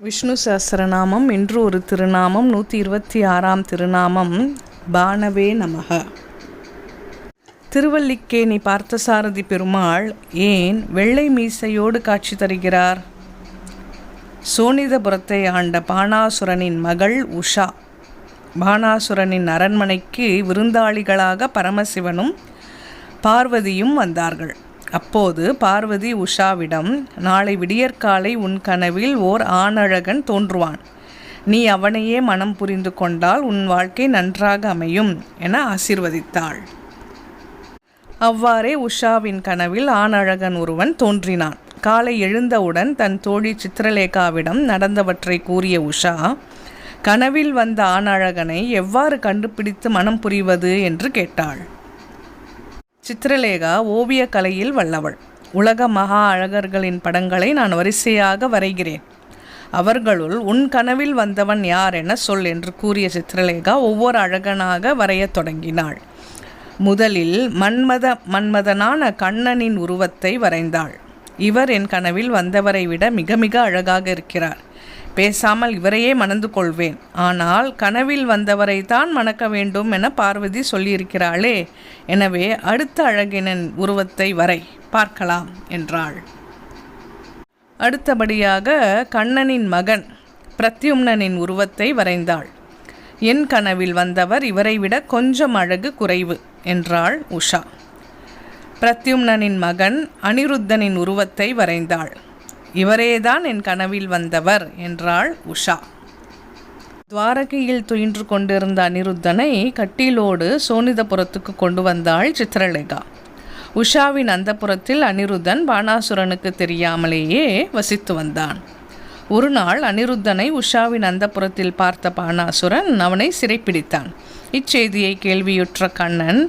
விஷ்ணு சஹஸ்ரநாமம். இன்று ஒரு திருநாமம், 126ஆம் திருநாமம். பாணவே நமக. திருவல்லிக்கேணி பார்த்தசாரதி பெருமாள் ஏன் வெள்ளை மீசையோடு காட்சி தருகிறார்? சோனிதபுரத்தை ஆண்ட பாணாசுரனின் மகள் உஷா. பாணாசுரனின் அரண்மனைக்கு விருந்தாளிகளாக பரமசிவனும் பார்வதியும் வந்தார்கள். அப்போது பார்வதி உஷாவிடம், நாளை விடியற்காலை உன் கனவில் ஓர் ஆணழகன் தோன்றுவான். நீ அவனையே மனம் புரிந்து கொண்டால் உன் வாழ்க்கை நன்றாக அமையும் என ஆசீர்வதித்தாள். அவ்வாறே உஷாவின் கனவில் ஆணழகன் ஒருவன் தோன்றினான். காலை எழுந்தவுடன் தன் தோழி சித்திரலேகாவிடம் நடந்தவற்றை கூறிய உஷா, கனவில் வந்த ஆணழகனை எவ்வாறு கண்டுபிடித்து மனம் புரிவது என்று கேட்டாள். சித்திரலேகா ஓவிய கலையில் வல்லவள். உலக மகா அழகர்களின் படங்களை நான் வரிசையாக வரைகிறேன். அவர்களுள் உன் கனவில் வந்தவன் யார் என சொல் என்று கூறிய சித்திரலேகா ஒவ்வொரு அழகனாக வரையத் தொடங்கினாள். முதலில் மன்மதனான கண்ணனின் உருவத்தை வரைந்தாள். இவர் என் கனவில் வந்தவரை விட மிக மிக அழகாக இருக்கிறார். பேசாமல் இவரையே மணந்து கொள்வேன். ஆனால் கனவில் வந்தவரை தான் மணக்க வேண்டும் என பார்வதி சொல்லியிருக்கிறாளே, எனவே அடுத்த அழகினன் உருவத்தை வரை பார்க்கலாம் என்றாள். அடுத்தபடியாக கண்ணனின் மகன் பிரத்யும்னனின் உருவத்தை வரைந்தாள். என் கனவில் வந்தவர் இவரை விட கொஞ்சம் அழகு குறைவு என்றாள் உஷா. பிரத்யும்னனின் மகன் அனிருத்தனின் உருவத்தை வரைந்தாள். இவரேதான் என் கனவில் வந்தவர் என்றாள் உஷா. துவாரகையில் துயின்று கொண்டிருந்த அனிருத்தனை கட்டிலோடு சோனிதபுரத்துக்கு கொண்டு வந்தாள் சித்திரலேகா. உஷாவின் அந்தப்புறத்தில் அனிருத்தன் பாணாசுரனுக்கு தெரியாமலேயே வசித்து வந்தான். ஒரு நாள் அனிருத்தனை உஷாவின் அந்தப்புறத்தில் பார்த்த பாணாசுரன் அவனை சிறைப்பிடித்தான். இச்செய்தியை கேள்வியுற்ற கண்ணன்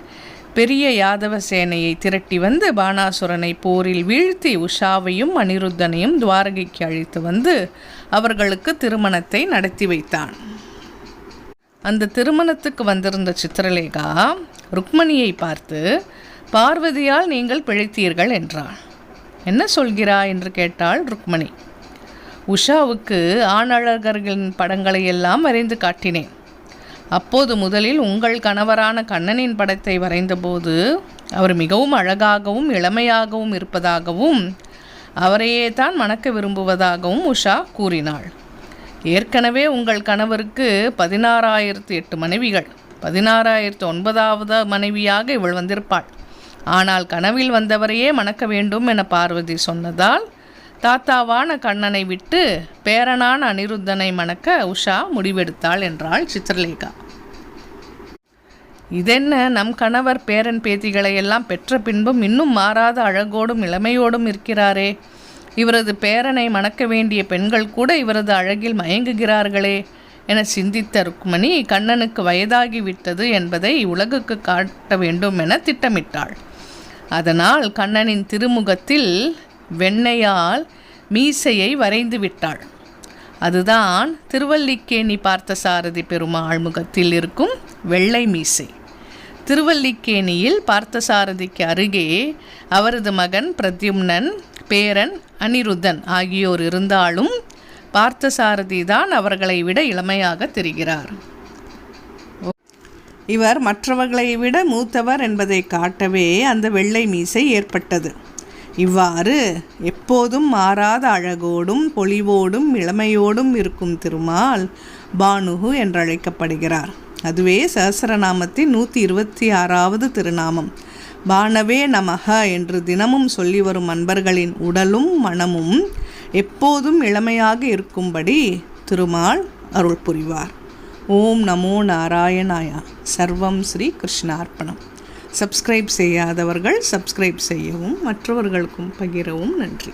பெரிய யாதவ சேனையை திரட்டி வந்து பாணாசுரனை போரில் வீழ்த்தி உஷாவையும் அனிருத்தனையும் துவாரகைக்கு அழைத்து வந்து அவர்களுக்கு திருமணத்தை நடத்தி வைத்தான். அந்த திருமணத்துக்கு வந்திருந்த சித்திரலேகா ருக்மணியை பார்த்து, பார்வதியால் நீங்கள் பிழைத்தீர்கள் என்றாள். என்ன சொல்கிறாய் என்று கேட்டாள் ருக்மணி. உஷாவுக்கு ஆணழகர்களின் படங்களை எல்லாம் வரைந்து காட்டினேன். அப்போது முதலில் உங்கள் கணவரான கண்ணனின் படத்தை வரைந்தபோது அவர் மிகவும் அழகாகவும் இளமையாகவும் இருப்பதாகவும் அவரையே தான் மணக்க விரும்புவதாகவும் உஷா கூறினாள். ஏற்கனவே உங்கள் கணவருக்கு 16,008 மனைவிகள். 16,009வது மனைவியாக இவள் வந்திருப்பாள். ஆனால் கனவில் வந்தவரையே மணக்க வேண்டும் என பார்வதி சொன்னதால் தாத்தாவான கண்ணனை விட்டு பேரனான அனிருத்தனை மணக்க உஷா முடிவெடுத்தாள் என்றாள் சித்திரலேகா. இதென்ன, நம் கணவர் பேரன் பேத்திகளை எல்லாம் பெற்ற பின்பும் இன்னும் மாறாத அழகோடும் இளமையோடும் இருக்கிறாரே. இவரது பேரனை மணக்க வேண்டிய பெண்கள் கூட இவரது அழகில் மயங்குகிறார்களே என சிந்தித்த ருக்மணி கண்ணனுக்கு வயதாகிவிட்டது என்பதை உலகுக்கு காட்ட வேண்டும் என திட்டமிட்டாள். அதனால் கண்ணனின் திருமுகத்தில் வெண்ணையால் மீசையை வரைந்து விட்டாள். அதுதான் திருவல்லிக்கேணி பார்த்தசாரதி பெருமாள் முகத்தில் இருக்கும் வெள்ளை மீசை. திருவல்லிக்கேணியில் பார்த்தசாரதிக்கு அருகே அவரது மகன் பிரத்யும்னன், பேரன் அனிருத்தன் ஆகியோர் இருந்தாலும் பார்த்தசாரதி தான் அவர்களை விட இளமையாக தெரிகிறார். இவர் மற்றவர்களை விட மூத்தவர் என்பதை காட்டவே அந்த வெள்ளை மீசை ஏற்பட்டது. இவ்வாறு எப்போதும் மாறாத அழகோடும் பொலிவோடும் இளமையோடும் இருக்கும் திருமால் பானுகு என்றழைக்கப்படுகிறார். அதுவே சஹஸ்ரநாமத்தின் 126வது திருநாமம். பாணவே நமக என்று தினமும் சொல்லி வரும் அன்பர்களின் உடலும் மனமும் எப்போதும் இளமையாக இருக்கும்படி திருமால் அருள் புரிவார். ஓம் நமோ நாராயணாயா. சர்வம் ஸ்ரீ கிருஷ்ணார்ப்பணம். சப்ஸ்கிரைப் செய்யாதவர்கள் சப்ஸ்கிரைப் செய்யவும் மற்றவர்களுக்கும் பகிரவும். நன்றி.